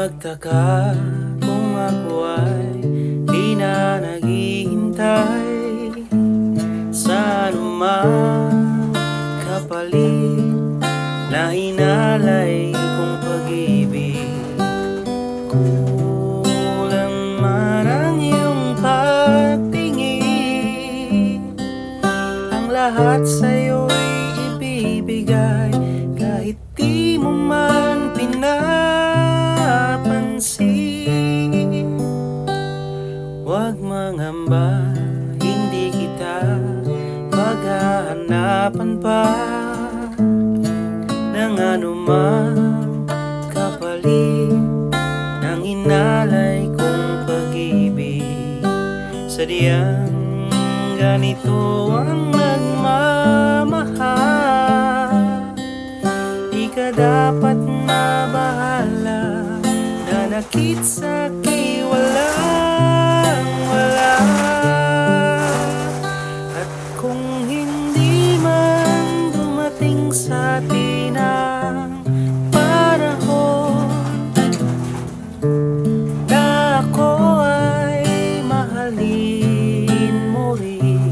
magtaka kung ako ay di na naghihintay sa anumang kapalit na inalay kong pag-ibig. Kulang man ang iyong pagtingin, ang lahat sa'yo'y ibibigay kahit di mo man pinapansin. Huwag mangamba, hindi kita maghahanapan pa ng anumang kapalit ng inalay kong pag-ibig. Sadyang ganito ang nagmamahal, di ka dapat mabahala, nanakit sa'ki walang wala. At kung hindi man dumating sa atin ang panahon na ako ay mahalin mo rin,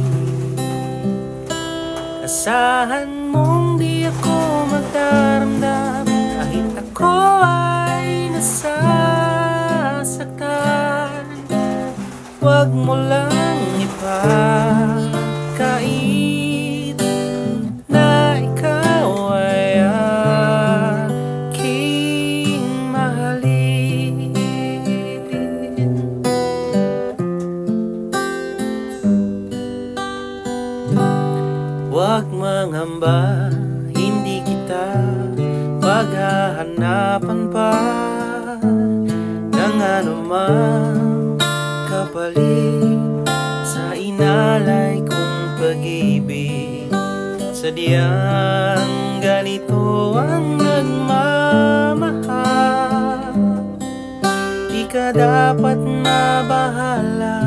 asahan mong di ako magdaramdam kahit ako ay nasasaktan. Huwag mo lang ipagkait na ikaw ay aking mahalin. Huwag mangamba, hindi kita maghahanapan pa ng anumang kapalit sa inalay kong pag-ibig. Sadyang ganito ang nagmamahal, di ka dapat mabahala,